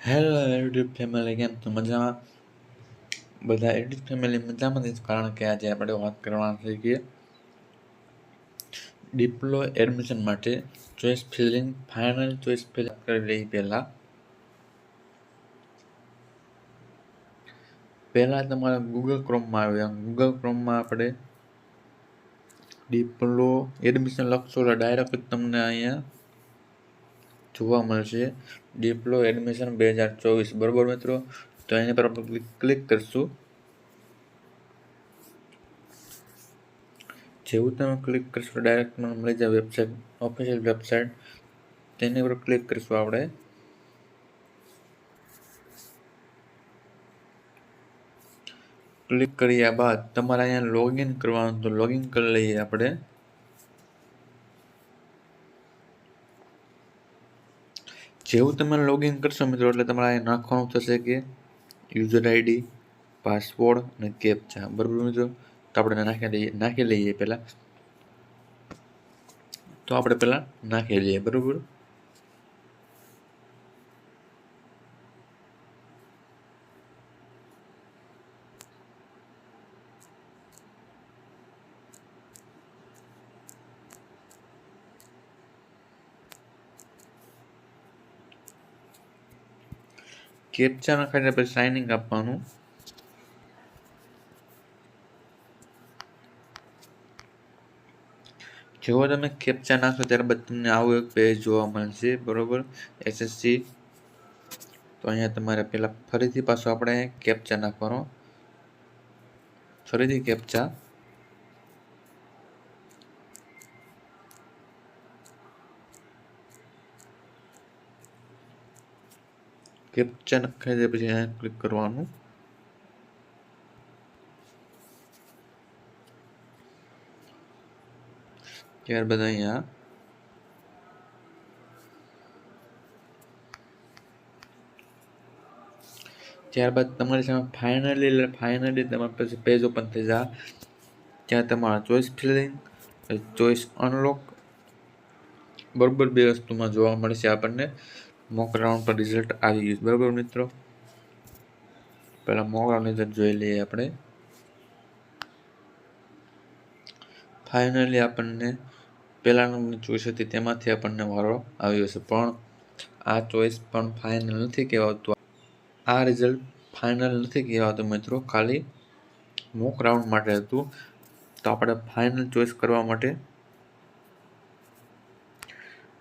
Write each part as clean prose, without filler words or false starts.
Hello YouTube family, કેમ છો? મજામાં? બધા યુટ્યુબ ફેમિલી મજામાં જ, કારણ કે આજે આપણે વાત કરવાના છે કે ડિપ્લો એડમિશન માટે choice feeling, final choice feeling કરી લઈ. પહેલાં તમારે ગૂગલ ક્રોમમાં આવ્યા, ગૂગલ ક્રોમમાં આપણે ડિપ્લો એડમિશન લખશો એટલે ડાયરેક્ટ તમને અહીંયા જોવા મળશે ડિપ્લો એડમિશન 2024, બરોબર મિત્રો? તો એની પર આપણે ક્લિક કરશું. જેવું તમે ક્લિક કરશો ડાયરેક્ટ મને મળી જાય વેબસાઇટ, ઓફિશિયલ વેબસાઇટ. તેની પર ક્લિક કરીશું આપણે. ક્લિક કર્યા બાદ તમારે અહીંયા લોગિન કરવાનું, તો લોગિન કરી લઈએ આપણે. જેવું તમે લોગિન કરશો મિત્રો એટલે તમારે અહીંયા નાખવાનું થશે કે યુઝર આઈડી, પાસવર્ડ અને કેપ્ચા, બરોબર મિત્રો? તો આપણે નાખી લઈએ પહેલાં. તો આપણે પહેલાં નાખી લઈએ, બરોબર? કેપ્ચા નાખીને પછી સાઇનિંગ આપવાનું. જેવો તમે કેપ્ચા નાખો ત્યારબાદ તમને આવું એક પેજ જોવા મળશે, બરોબર? એસએસસી. તો અહીંયા તમારે પહેલાં ફરીથી પાછો આપણે કેપ્ચા નાખવાનો, ફરીથી કેપ્ચા. કેપ્ચા નાખી દે પછી અહીંયા ક્લિક કરવાનું. ત્યારબાદ અહીંયા તમારી સામે ફાઇનલી તમારી પાસે પેજ ઓપન થઈ જાય. ત્યાં તમારા ચોઈસ ફિલિંગ, ચોઈસ અનલોક, બરોબર, બે વસ્તુમાં જોવા મળશે આપણને. મોક રાઉન્ડ પર રિઝલ્ટ આવી ગયું, બરોબર મિત્રો? પહેલાં મોક રાઉન્ડ રિઝલ્ટ જોઈ લઈએ આપણે. ફાઇનલી આપણને પહેલા નંબરની ચોઈસ હતી તેમાંથી આપણને વારો આવ્યો છે, પણ આ ચોઈસ પણ ફાઇનલ નથી કહેવાતું. આ રિઝલ્ટ ફાઇનલ નથી કહેવાતું મિત્રો, ખાલી મોક રાઉન્ડ માટે હતું. તો આપણે ફાઇનલ ચોઈસ કરવા માટે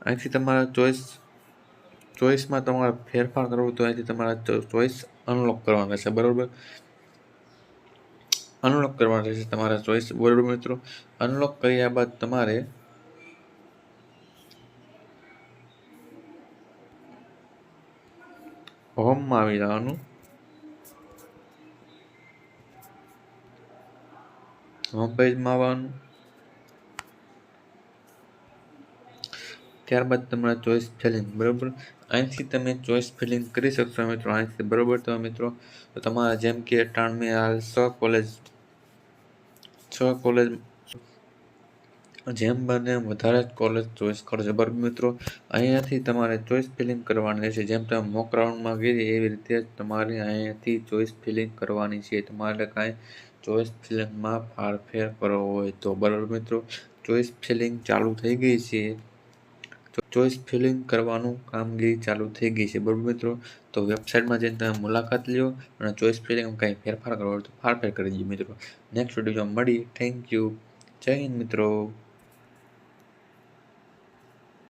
અહીંથી તમારા ચોઈસમાં તમારે ફેરફાર કરવો તો અહીંથી તમારા ચોઈસ અનલોક કરવાના રહેશે, બરોબર? અનલોક કરવાના રહેશે તમારા ચોઈસ, બરોબર મિત્રો? અનલોક કર્યા બાદ તમારે હોમમાં આવી જવાનું. હોમ પેજમાં આવવાનું. ત્યારબાદ તમારા ચોઈસ ફિલિંગ, બરોબર? અહીંથી તમે ચોઈસ ફિલિંગ કરી શકશો મિત્રો, અહીંથી, બરોબર? તો મિત્રો તો તમારા જેમ કે ટાણમે હાલ 6 કોલેજ જેમ બને વધારે કોલેજ ચોઈસ કરજો, બરોબર મિત્રો? અહીંયાથી તમારે ચોઈસ ફિલિંગ કરવાની રહેશે. જેમ તમે મોક રાઉન્ડમાં કરી એવી રીતે જ તમારે અહીંયાથી ચોઈસ ફિલિંગ કરવાની છે. તમારે કાંઈ ચોઈસ ફિલિંગમાં ફેરફાર કરવો હોય તો, બરોબર મિત્રો? ચોઈસ ફિલિંગ ચાલુ થઈ ગઈ છે. ચોઈસ ફિલિંગ કરવાનું કામગીરી ચાલુ થઈ ગઈ છે, બરોબર મિત્રો? તો વેબસાઇટમાં જઈને તમે મુલાકાત લ્યો અને ચોઈસ ફિલિંગ કંઈ ફેરફાર કરવો હોય તો ફેરફાર કરી દો મિત્રો. નેક્સ્ટ વિડીયો મળી. Thank you. જય હિન્દ મિત્રો.